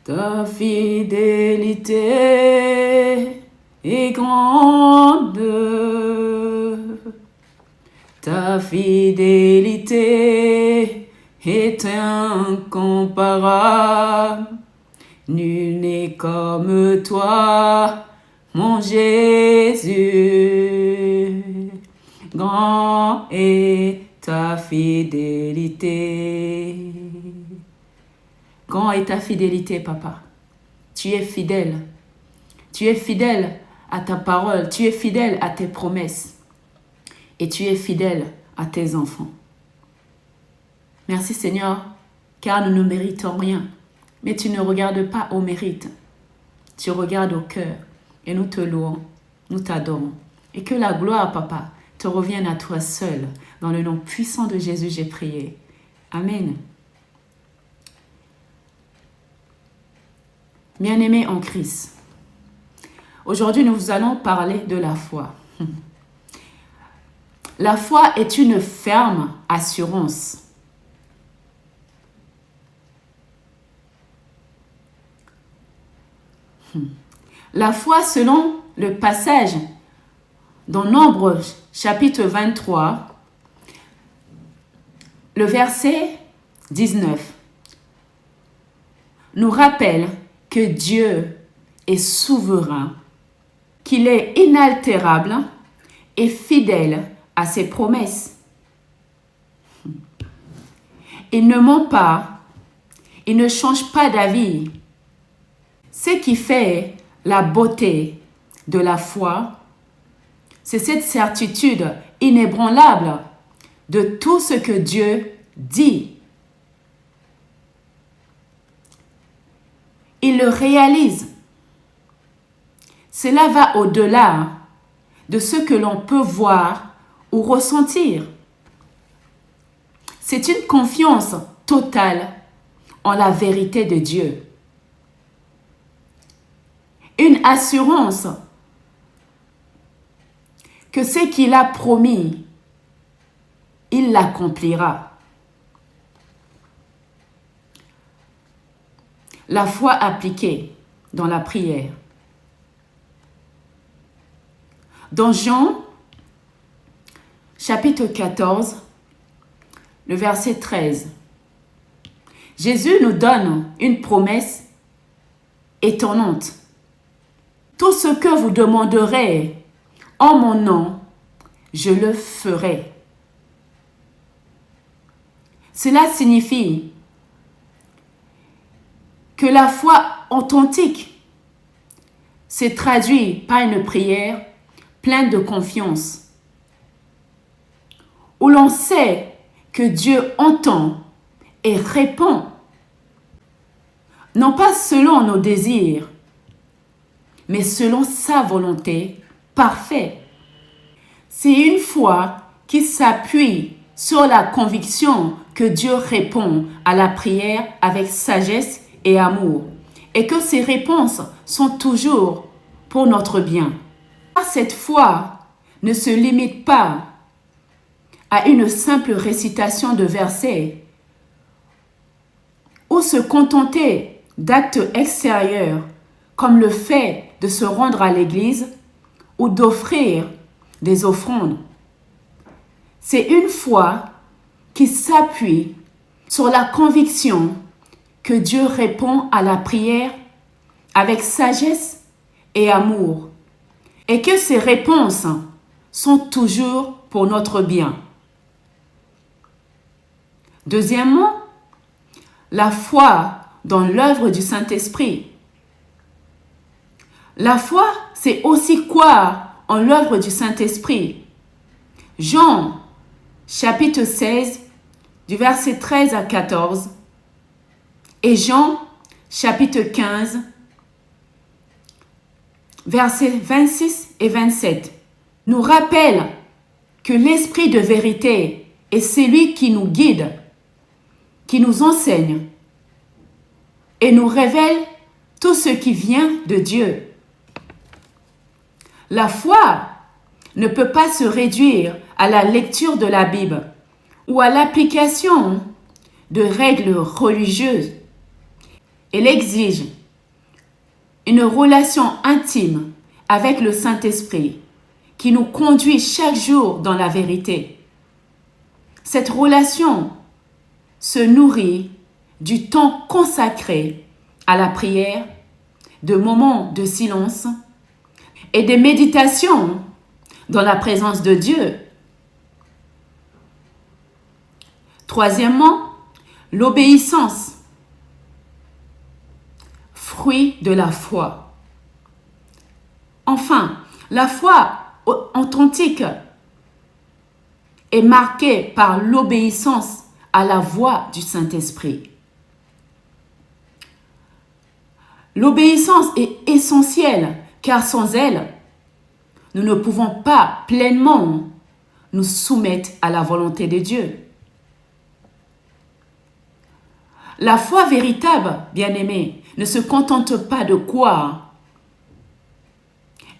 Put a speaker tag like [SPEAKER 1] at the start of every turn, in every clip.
[SPEAKER 1] Ta fidélité est grande. Ta fidélité est incomparable. Nul n'est comme toi, mon Jésus. Grand est ta fidélité. Grand est ta fidélité, papa. Tu es fidèle. Tu es fidèle à ta parole. Tu es fidèle à tes promesses. Et tu es fidèle à tes enfants. Merci Seigneur, car nous ne méritons rien. Mais tu ne regardes pas au mérite. Tu regardes au cœur. Et nous te louons, nous t'adorons. Et que la gloire, papa, te revienne à toi seul. Dans le nom puissant de Jésus, j'ai prié. Amen. Bien-aimés en Christ, aujourd'hui nous allons parler de la foi. La foi est une ferme assurance. La foi, selon le passage dans Nombre chapitre 23, le verset 19, nous rappelle que Dieu est souverain, qu'il est inaltérable et fidèle à ses promesses. Il ne ment pas, il ne change pas d'avis. Ce qui fait la beauté de la foi, c'est cette certitude inébranlable de tout ce que Dieu dit. Il le réalise. Cela va au-delà de ce que l'on peut voir ou ressentir. C'est une confiance totale en la vérité de Dieu. Une assurance que ce qu'il a promis, il l'accomplira. La foi appliquée dans la prière. Dans Jean, chapitre 14, le verset 13, Jésus nous donne une promesse étonnante. Tout ce que vous demanderez en mon nom, je le ferai. Cela signifie que la foi authentique se traduit par une prière pleine de confiance, où l'on sait que Dieu entend et répond, non pas selon nos désirs, mais selon sa volonté parfaite. C'est une foi qui s'appuie sur la conviction que Dieu répond à la prière avec sagesse et amour, et que ses réponses sont toujours pour notre bien. Cette foi ne se limite pas à une simple récitation de versets ou se contenter d'actes extérieurs comme le fait de se rendre à l'église ou d'offrir des offrandes. C'est une foi qui s'appuie sur la conviction que Dieu répond à la prière avec sagesse et amour, et que ses réponses sont toujours pour notre bien. Deuxièmement, la foi dans l'œuvre du Saint-Esprit. La foi, c'est aussi croire en l'œuvre du Saint-Esprit. Jean, chapitre 16, du verset 13 à 14, et Jean, chapitre 15, versets 26 et 27, nous rappellent que l'Esprit de vérité est celui qui nous guide, qui nous enseigne et nous révèle tout ce qui vient de Dieu. La foi ne peut pas se réduire à la lecture de la Bible ou à l'application de règles religieuses. Elle exige une relation intime avec le Saint-Esprit qui nous conduit chaque jour dans la vérité. Cette relation se nourrit du temps consacré à la prière, de moments de silence et des méditations dans la présence de Dieu. Troisièmement, l'obéissance, fruit de la foi. Enfin, la foi authentique est marquée par l'obéissance à la voix du Saint-Esprit. L'obéissance est essentielle car sans elle, nous ne pouvons pas pleinement nous soumettre à la volonté de Dieu. La foi véritable, bien-aimée, ne se contente pas de croire.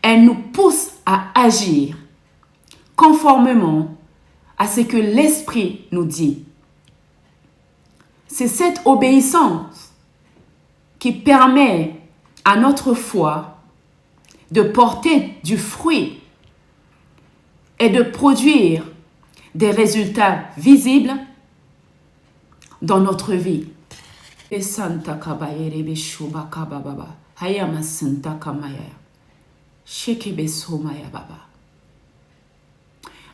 [SPEAKER 1] Elle nous pousse à agir conformément à ce que l'Esprit nous dit. C'est cette obéissance qui permet à notre foi de porter du fruit et de produire des résultats visibles dans notre vie.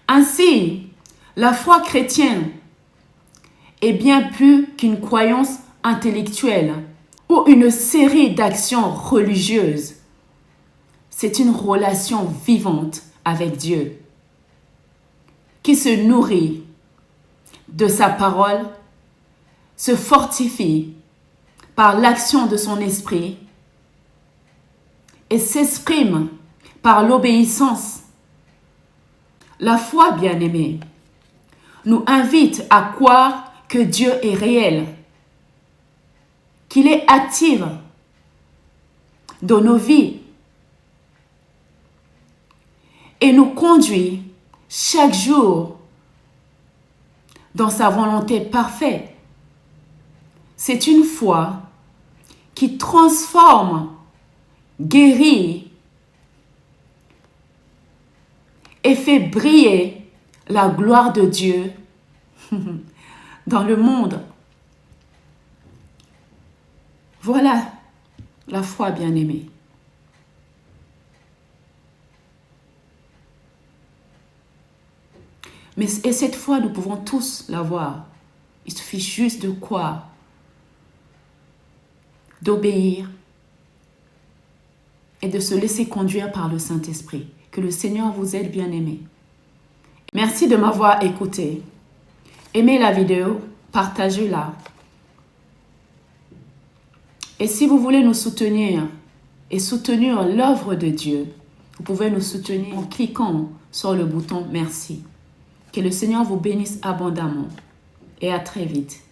[SPEAKER 1] Ainsi, la foi chrétienne est bien plus qu'une croyance intellectuelle ou une série d'actions religieuses. C'est une relation vivante avec Dieu qui se nourrit de sa parole, se fortifie par l'action de son esprit et s'exprime par l'obéissance. La foi, bien-aimée, nous invite à croire que Dieu est réel, qu'il est actif dans nos vies et nous conduit chaque jour dans sa volonté parfaite. C'est une foi qui transforme, guérit et fait briller la gloire de Dieu dans le monde. Voilà la foi, bien-aimée. Et cette foi, nous pouvons tous l'avoir. Il suffit juste de croire, d'obéir et de se laisser conduire par le Saint-Esprit. Que le Seigneur vous aide, bien-aimés. Merci de m'avoir écouté. Aimez la vidéo, partagez-la. Et si vous voulez nous soutenir et soutenir l'œuvre de Dieu, vous pouvez nous soutenir en cliquant sur le bouton « Merci ». Que le Seigneur vous bénisse abondamment et à très vite.